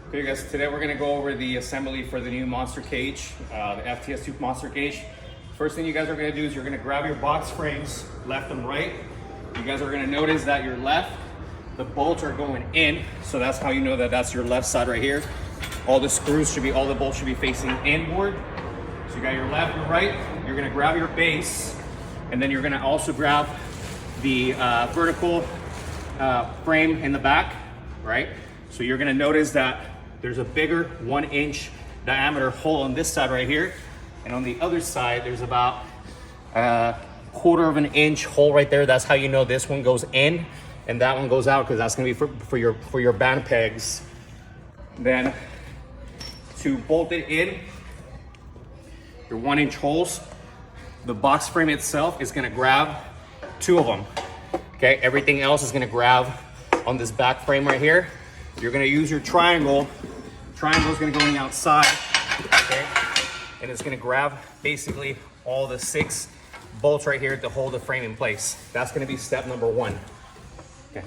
Okay guys, today we're gonna go over the assembly for the new Monster Cage, the FTS2 Monster Cage. First thing you guys are gonna do is you're gonna grab your box frames, left and right. You guys are gonna notice that your left, the bolts are going in, so that's how you know that that's your left side right here. All the screws should be, all the bolts should be facing inward. So you got your left and right, you're gonna grab your base, and then you're gonna also grab the vertical frame in the back, right? So you're gonna notice that there's a bigger 1 inch diameter hole on this side right here. And on the other side, there's about a 1/4 of an inch hole right there. That's how you know this one goes in and that one goes out, because that's gonna be for your band pegs. Then to bolt it in, your 1 inch holes, the box frame itself is gonna grab 2 of them. Okay, everything else is gonna grab on this back frame right here. You're gonna use your triangle. Triangle is gonna go on the outside, okay? And it's gonna grab basically all the 6 bolts right here to hold the frame in place. That's gonna be step number 1. Okay.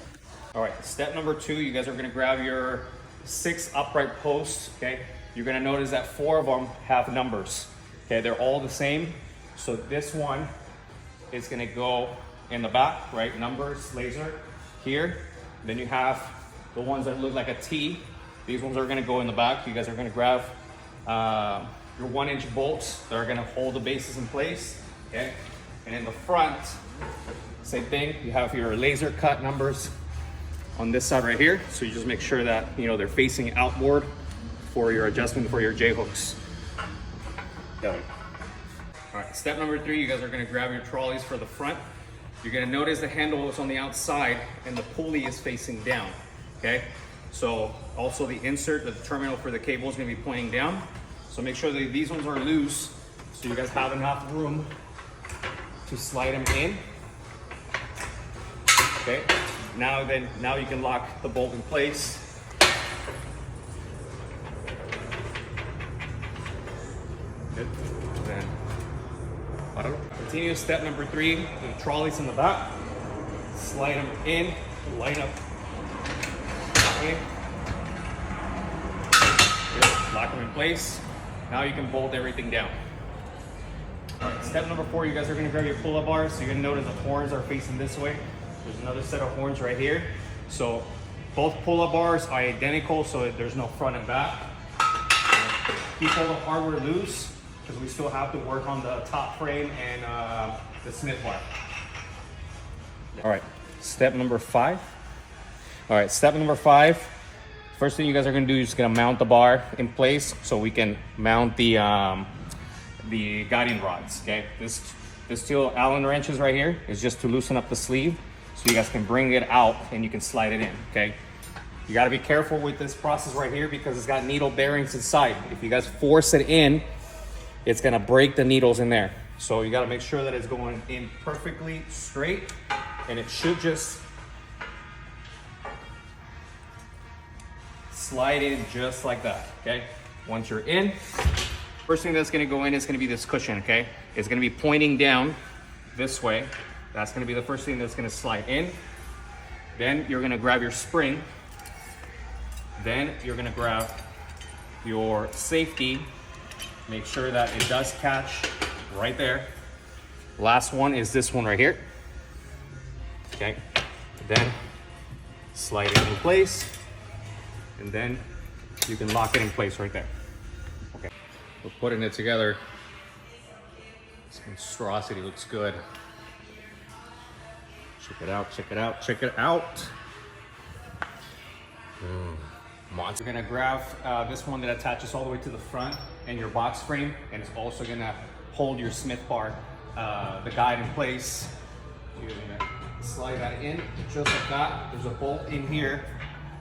All right, step number 2, you guys are gonna grab your 6 upright posts, okay? You're gonna notice that 4 of them have numbers, okay? They're all the same. So this one is gonna go in the back, right? Numbers, laser, here. Then you have the ones that look like a T. These ones are gonna go in the back. You guys are gonna grab your 1 inch bolts that are gonna hold the bases in place, okay? And in the front, same thing. You have your laser cut numbers on this side right here. So you just make sure that, you know, they're facing outward for your adjustment for your J-hooks. All right, step number 3, you guys are gonna grab your trolleys for the front. You're gonna notice the handle is on the outside and the pulley is facing down, okay? So also the insert, the terminal for the cable is gonna be pointing down. So make sure that these ones are loose so you guys have enough room to slide them in. Okay, now you can lock the bolt in place. Good, then continue step number 3, the trolleys in the back. Slide them in, line up. Okay. Good. Lock them in place. Now you can bolt everything down. All right, step number 4, you guys are gonna grab your pull-up bars. So you're gonna notice the horns are facing this way. There's another set of horns right here. So both pull-up bars are identical, so there's no front and back. Keep all the hardware loose, because we still have to work on the top frame and the Smith bar. All right, step number 5. All right, step number 5. First thing you guys are gonna do is just gonna mount the bar in place so we can mount the guiding rods, okay? This 2 Allen wrenches right here is just to loosen up the sleeve so you guys can bring it out and you can slide it in, okay? You gotta be careful with this process right here because it's got needle bearings inside. If you guys force it in, it's gonna break the needles in there. So you gotta make sure that it's going in perfectly straight, and it should just slide in just like that, okay? Once you're in, first thing that's gonna go in is gonna be this cushion, okay? It's gonna be pointing down this way. That's gonna be the first thing that's gonna slide in. Then you're gonna grab your spring. Then you're gonna grab your safety. Make sure that it does catch right there. Last one is this one right here. Okay, then slide it in place, and then you can lock it in place right there. Okay, we're putting it together. This monstrosity looks good. Check it out, check it out, check it out. Monster. You're gonna grab this one that attaches all the way to the front and your box frame, and it's also gonna hold your Smith bar, the guide in place. You're gonna slide that in just like that. There's a bolt in here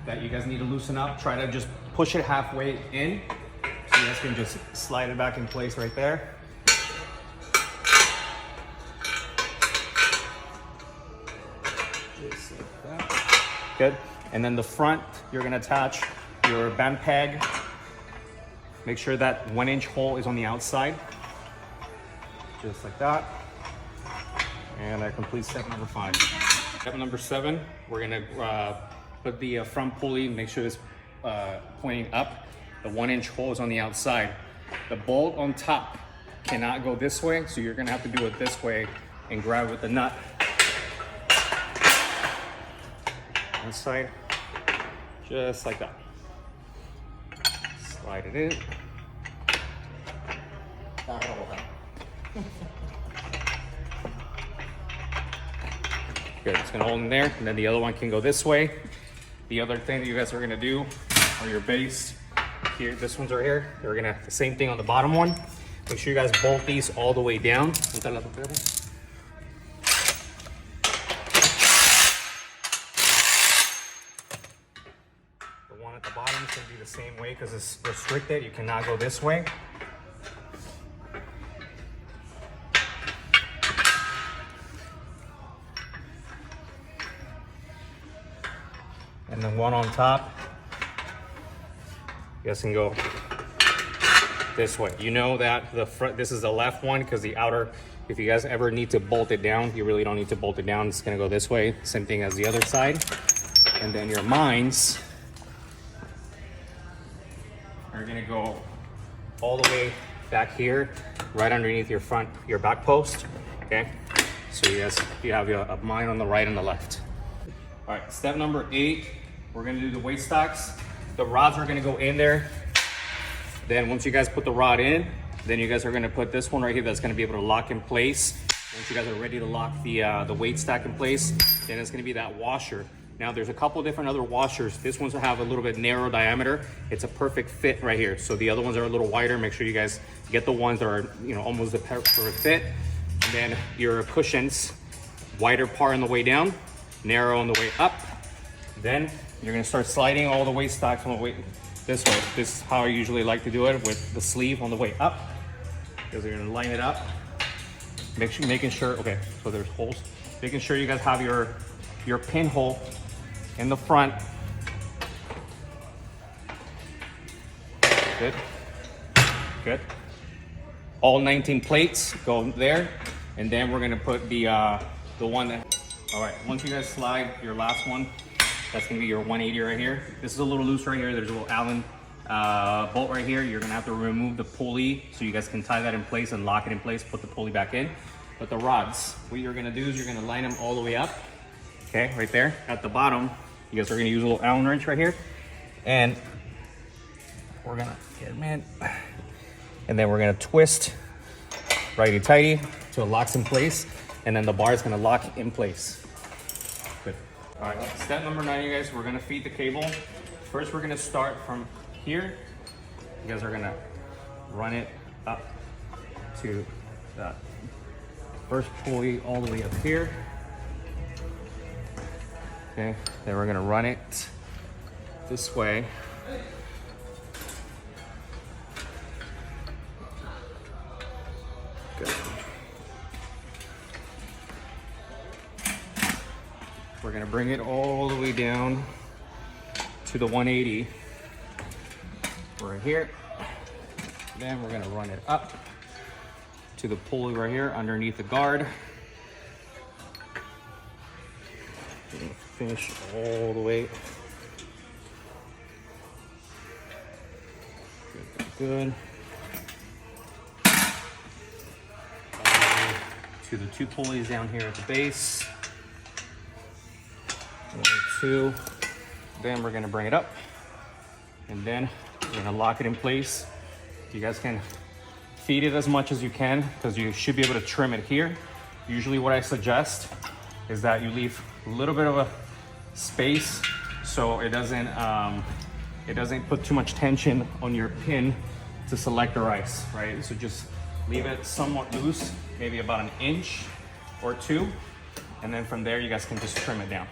that you guys need to loosen up. Try to just push it halfway in so you guys can just slide it back in place right there. Just like that. Good. And then the front, you're gonna attach your band peg. Make sure that 1 inch hole is on the outside. Just like that. And that completes step number 5. Step number 7, we're gonna put the front pulley, make sure this pointing up. The 1-inch hole is on the outside. The bolt on top cannot go this way, so you're gonna have to do it this way and grab it with the nut. One side, just like that. Slide it in. Good, it's gonna hold in there, and then the other one can go this way. The other thing that you guys are gonna do on your base here, this one's right here, you're gonna have the same thing on the bottom one. Make sure you guys bolt these all the way down. The one at the bottom is gonna be the same way because it's restricted. You cannot go this way. And then one on top, you guys can go this way. You know that the front, this is the left one because the outer, if you guys ever need to bolt it down, you really don't need to bolt it down. It's gonna go this way, same thing as the other side. And then your mines are gonna go all the way back here, right underneath your back post, okay? So you have a mine on the right and the left. All right, step number 8, we're gonna do the weight stocks. The rods are gonna go in there. Then once you guys put the rod in, then you guys are gonna put this one right here that's gonna be able to lock in place. Once you guys are ready to lock the weight stack in place, then it's gonna be that washer. Now there's a couple different other washers. This one's will have a little bit narrow diameter. It's a perfect fit right here. So the other ones are a little wider. Make sure you guys get the ones that are, you know, almost the perfect fit. And then your cushions, wider part on the way down, narrow on the way up. Then you're gonna start sliding all the weight stocks on the way this way. This is how I usually like to do it, with the sleeve on the way up, because you're gonna line it up. Making sure, okay, so there's holes. Making sure you guys have your pinhole in the front. Good, good. All 19 plates go there, and then we're gonna put the one that, all right, once you guys slide your last one, that's gonna be your 180 right here. This is a little loose right here. There's a little Allen bolt right here. You're gonna have to remove the pulley so you guys can tie that in place and lock it in place, put the pulley back in. But the rods, what you're gonna do is you're gonna line them all the way up, okay, right there. At the bottom, you guys are gonna use a little Allen wrench right here. And we're gonna get them in. And then we're gonna twist righty-tighty so it locks in place. And then the bar is gonna lock in place. Good. All right, step number 9, you guys, we're gonna feed the cable. First, we're gonna start from here. You guys are gonna run it up to that first pulley all the way up here. Okay, then we're gonna run it this way. Good. We're gonna bring it all the way down to the 180 right here. Then we're gonna run it up to the pulley right here underneath the guard. We're gonna finish all the way. Good, good. To the 2 pulleys down here at the base. 1, 2. Then we're gonna bring it up, and then we're gonna lock it in place. You guys can feed it as much as you can, because you should be able to trim it here. Usually what I suggest is that you leave a little bit of a space so it doesn't put too much tension on your pin to select the rice, right? So just leave it somewhat loose, maybe about 1 inch or 2, and then from there you guys can just trim it down.